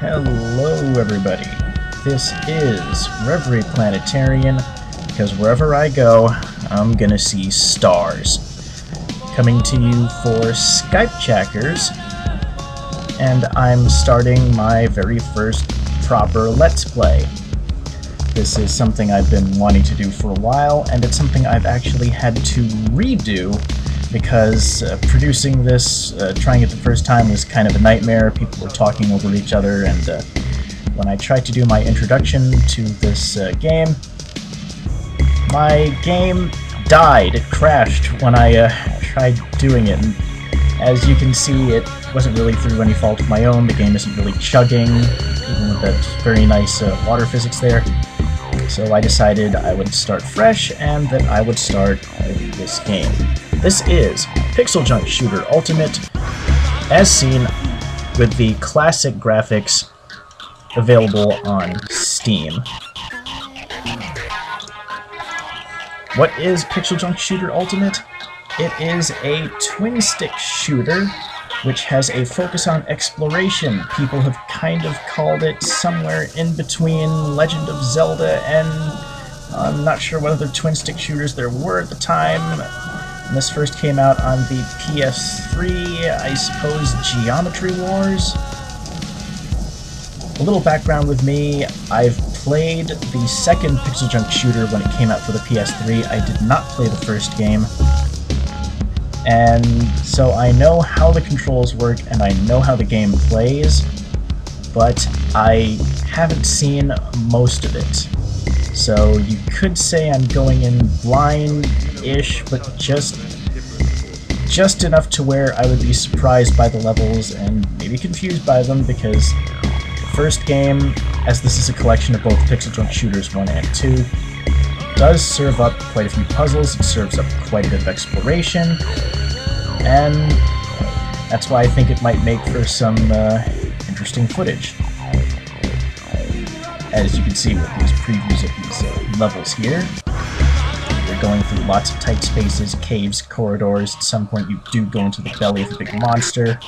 Hello everybody, this is Reverie Planetarian, because wherever I go, I'm gonna see stars. Coming to you for Skype Checkers, and I'm starting my very first proper Let's Play. This is something I've been wanting to do for a while, and it's something I've actually had to redo because producing this, trying it the first time was kind of a nightmare. People were talking over each other, and when I tried to do my introduction to this game, my game died. It crashed when I tried doing it. And as you can see, it wasn't really through any fault of my own. The game isn't really chugging, even with that very nice water physics there. So I decided I would start fresh, and that I would start this game. This is PixelJunk Shooter Ultimate, as seen with the classic graphics available on Steam. What is PixelJunk Shooter Ultimate? It is a twin-stick shooter which has a focus on exploration. People have kind of called it somewhere in between Legend of Zelda and I'm not sure what other twin-stick shooters there were at the time. When this first came out on the PS3, I suppose Geometry Wars? A little background with me, I've played the second PixelJunk Shooter when it came out for the PS3. I did not play the first game. And so I know how the controls work and I know how the game plays, but I haven't seen most of it. So you could say I'm going in blind-ish, but just enough to where I would be surprised by the levels and maybe confused by them, because the first game, as this is a collection of both PixelJunk Shooters 1 and 2, does serve up quite a few puzzles. It serves up quite a bit of exploration, and that's why I think it might make for some interesting footage. As you can see with these previews of these levels here, you're going through lots of tight spaces, caves, corridors. At some point you do go into the belly of a big monster.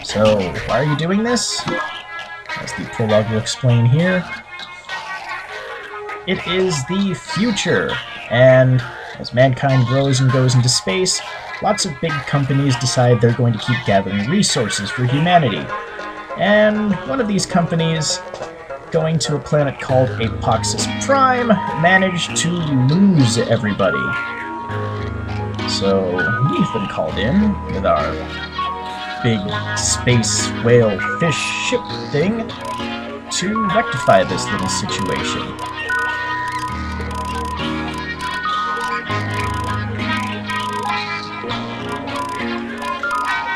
So, why are you doing this? As the prologue will explain here. It is the future, and as mankind grows and goes into space, lots of big companies decide they're going to keep gathering resources for humanity. And one of these companies, going to a planet called Apoxus Prime, managed to lose everybody. So we've been called in with our big space whale fish ship thing to rectify this little situation.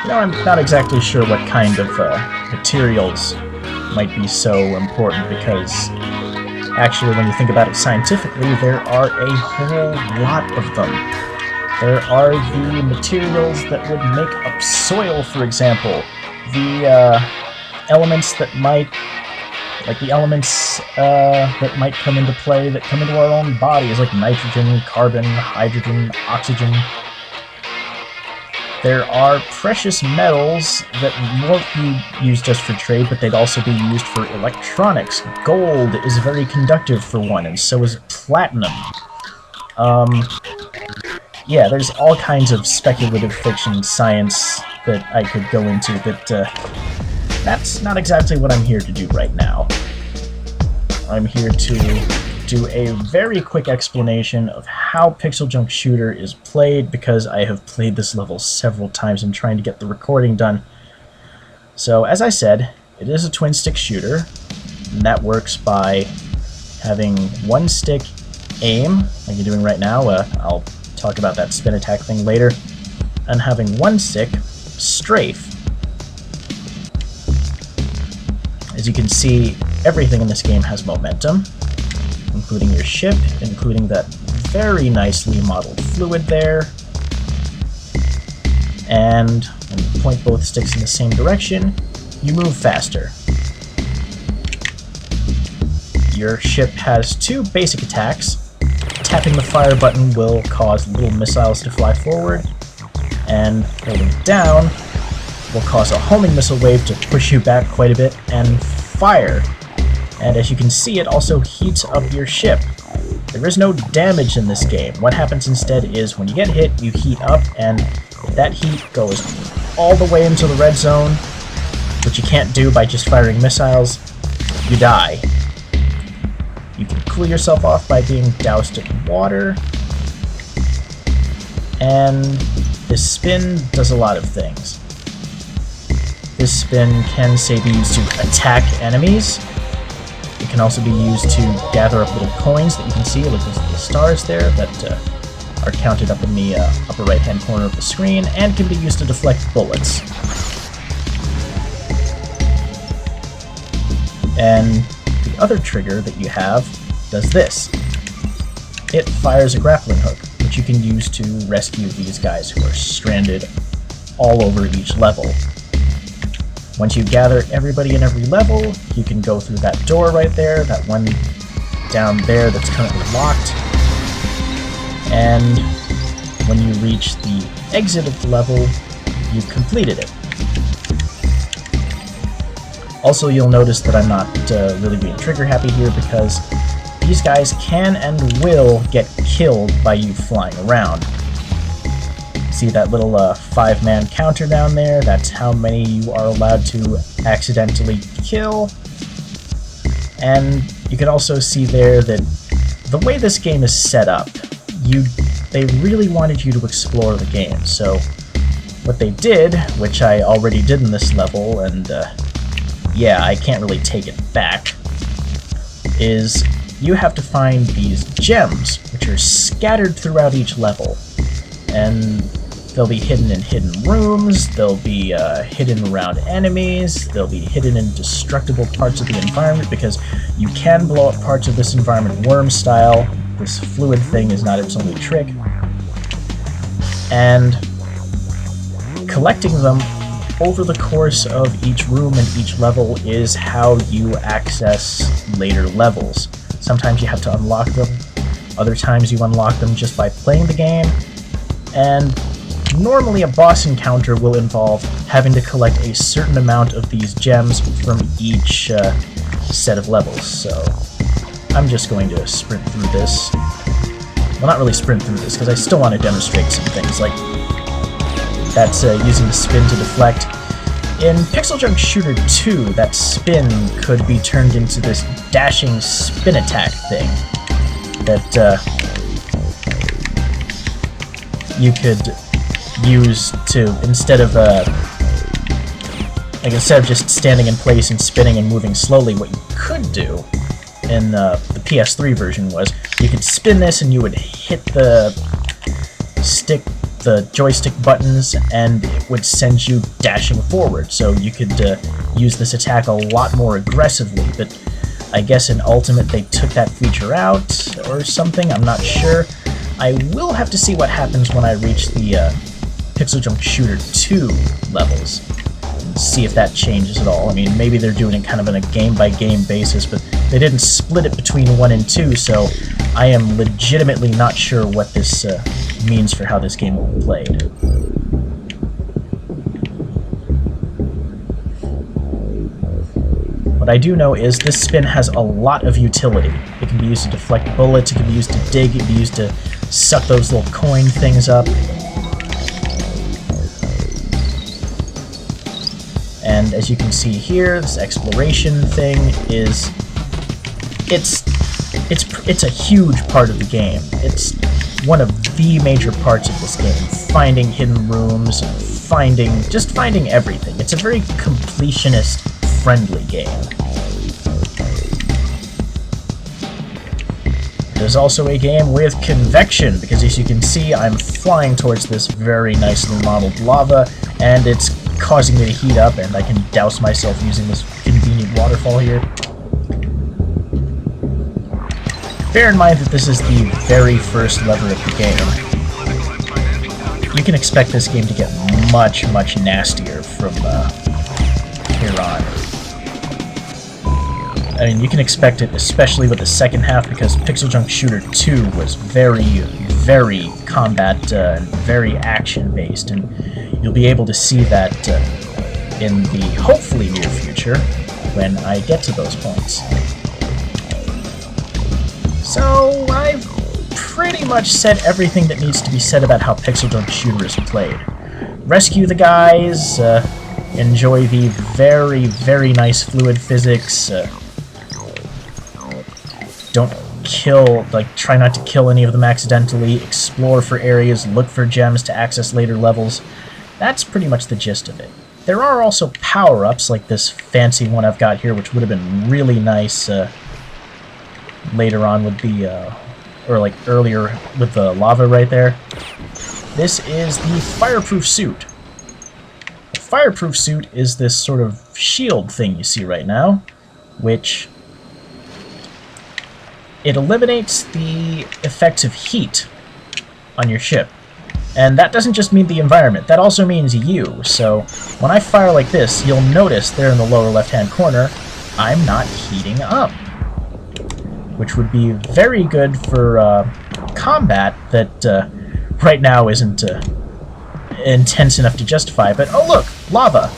Now, I'm not exactly sure what kind of materials might be so important, because actually when you think about it scientifically, there are a whole lot of them. There are the materials that would make up soil, for example. The elements that might, like the elements that might come into play, that come into our own bodies, like nitrogen, carbon, hydrogen, oxygen. There are precious metals that won't be used just for trade, but they'd also be used for electronics. Gold is very conductive for one, and so is platinum. Yeah, there's all kinds of speculative fiction science that I could go into, but that's not exactly what I'm here to do right now. I'm here to do a very quick explanation of how PixelJunk Shooter is played, because I have played this level several times and trying to get the recording done. So, as I said, it is a twin-stick shooter, and that works by having one stick aim, like you're doing right now. I'll talk about that spin attack thing later, and having one stick strafe. As you can see, everything in this game has momentum, including your ship, including that very nicely modeled fluid there. And when you point both sticks in the same direction, you move faster. Your ship has two basic attacks. Tapping the fire button will cause little missiles to fly forward, and holding it down will cause a homing missile wave to push you back quite a bit, and fire. And as you can see, it also heats up your ship. There is no damage in this game. What happens instead is when you get hit, you heat up, and that heat goes all the way into the red zone, which you can't do by just firing missiles. You die. You can cool yourself off by being doused in water. And this spin does a lot of things. This spin can, say, be used to attack enemies. It can also be used to gather up little coins that you can see, like those little stars there that are counted up in the upper right-hand corner of the screen, and can be used to deflect bullets. And the other trigger that you have does this. It fires a grappling hook, which you can use to rescue these guys who are stranded all over each level. Once you gather everybody in every level, you can go through that door right there, that one down there that's currently locked, and when you reach the exit of the level, you've completed it. Also, you'll notice that I'm not really being trigger happy here because these guys can and will get killed by you flying around. See that little 5-man counter down there? That's how many you are allowed to accidentally kill. And you can also see there that the way this game is set up, they really wanted you to explore the game. So what they did, which I already did in this level, and yeah, I can't really take it back, is you have to find these gems, which are scattered throughout each level. And they'll be hidden in hidden rooms, they'll be hidden around enemies, they'll be hidden in destructible parts of the environment, because you can blow up parts of this environment worm style. This fluid thing is not its only trick. And collecting them over the course of each room and each level is how you access later levels. Sometimes you have to unlock them, other times you unlock them just by playing the game, and normally a boss encounter will involve having to collect a certain amount of these gems from each set of levels, so I'm just going to sprint through this. Well, not really sprint through this, because I still want to demonstrate some things, like that's using the spin to deflect. In PixelJunk Shooter 2, that spin could be turned into this dashing spin attack thing that you could use to, instead of just standing in place and spinning and moving slowly, what you could do in the PS3 version was you could spin this and you would hit the joystick buttons and it would send you dashing forward. So you could use this attack a lot more aggressively, but I guess in Ultimate they took that feature out or something, I'm not sure. I will have to see what happens when I reach the PixelJunk Shooter 2 levels, and see if that changes at all. I mean, maybe they're doing it kind of on a game-by-game basis, but they didn't split it between 1 and 2, so I am legitimately not sure what this means for how this game will be played. What I do know is this spin has a lot of utility. It can be used to deflect bullets, it can be used to dig, it can be used to suck those little coin things up. And as you can see here, this exploration thing is it's a huge part of the game. It's one of the major parts of this game. Finding hidden rooms, just finding everything. It's a very completionist-friendly game. There's also a game with convection, because as you can see, I'm flying towards this very nicely modeled lava, and it's causing me to heat up, and I can douse myself using this convenient waterfall here. Bear in mind that this is the very first level of the game. You can expect this game to get much, much nastier from here on. I mean, you can expect it, especially with the second half, because PixelJunk Shooter 2 was very, very combat and very action-based, and you'll be able to see that in the hopefully near future when I get to those points. So I've pretty much said everything that needs to be said about how PixelJunk Shooter is played. Rescue the guys, enjoy the very, very nice fluid physics, don't kill, try not to kill any of them accidentally, explore for areas, look for gems to access later levels. That's pretty much the gist of it. There are also power-ups, like this fancy one I've got here, which would have been really nice later on with the, or like earlier with the lava right there. This is the fireproof suit. The fireproof suit is this sort of shield thing you see right now, which it eliminates the effects of heat on your ship. And that doesn't just mean the environment, that also means you. So when I fire like this, you'll notice there in the lower left-hand corner, I'm not heating up. Which would be very good for combat that right now isn't intense enough to justify. But oh look, lava!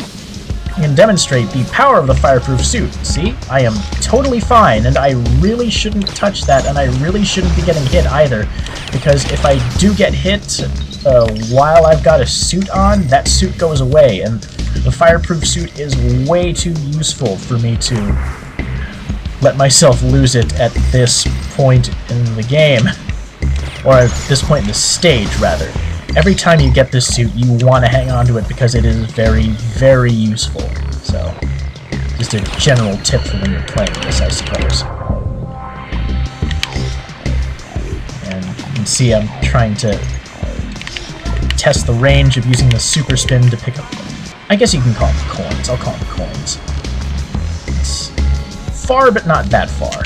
I can demonstrate the power of the fireproof suit. See? I am totally fine, and I really shouldn't touch that, and I really shouldn't be getting hit either, because if I do get hit while I've got a suit on, that suit goes away, and the fireproof suit is way too useful for me to let myself lose it at this point in the game. Or at this point in the stage, rather. Every time you get this suit, you want to hang on to it because it is very, very useful. So, just a general tip for when you're playing this, I suppose. And you can see I'm trying to test the range of using the super spin to pick up, I guess you can call them coins. I'll call them coins. It's far, but not that far.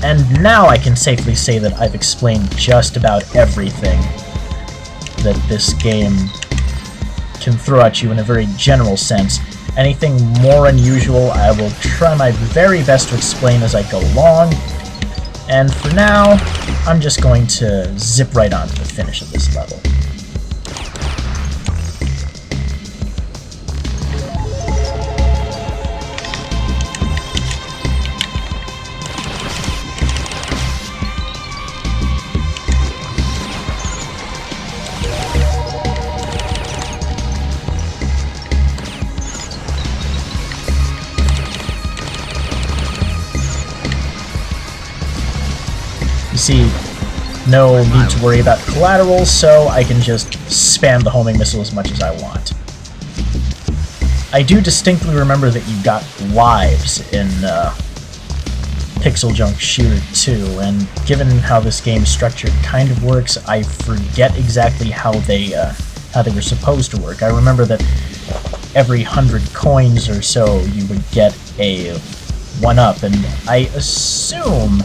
And now I can safely say that I've explained just about everything that this game can throw at you in a very general sense. Anything more unusual, I will try my very best to explain as I go along. And for now, I'm just going to zip right on to the finish of this level. You see, no need to worry about collaterals, so I can just spam the homing missile as much as I want. I do distinctly remember that you got lives in PixelJunk Shooter 2, and given how this game's structure kind of works, I forget exactly how they were supposed to work. I remember that every 100 coins or so you would get a 1-up, and I assume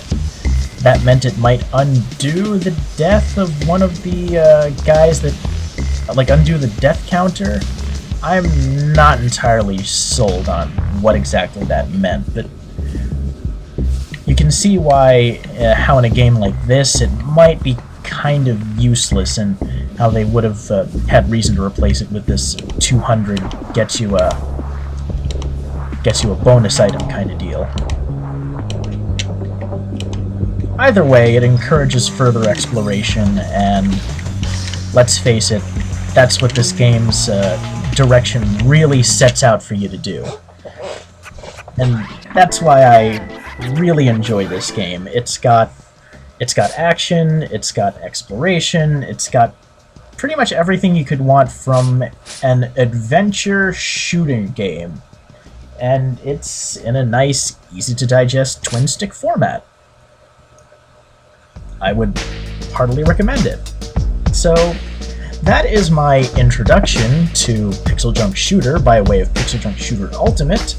that meant it might undo the death of one of the guys that, undo the death counter. I'm not entirely sold on what exactly that meant, but you can see why, how in a game like this, it might be kind of useless, and how they would have had reason to replace it with this 200 gets you a bonus item kind of deal. Either way, it encourages further exploration, and let's face it, that's what this game's direction really sets out for you to do. And that's why I really enjoy this game. It's got action, it's got exploration, it's got pretty much everything you could want from an adventure shooting game. And it's in a nice, easy-to-digest twin-stick format. I would heartily recommend it. So, that is my introduction to PixelJunk Shooter by way of PixelJunk Shooter Ultimate.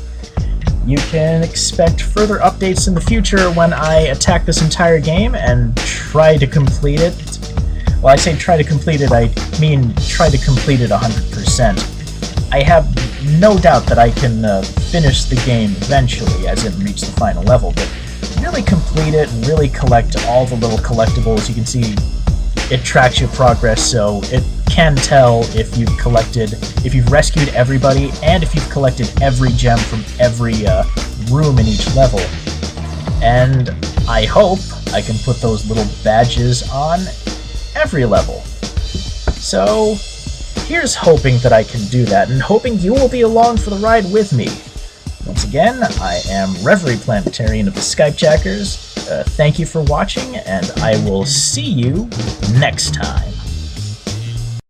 You can expect further updates in the future when I attack this entire game and try to complete it. Well, I say try to complete it, I mean try to complete it 100%. I have no doubt that I can finish the game eventually, as in reach the final level, but really complete it and really collect all the little collectibles. You can see it tracks your progress, so it can tell if you've rescued everybody, and if you've collected every gem from every room in each level. And I hope I can put those little badges on every level. So here's hoping that I can do that, and hoping you will be along for the ride with me. Once again, I am Reverie Planetarian of the Skypejackers. Thank you for watching, and I will see you next time.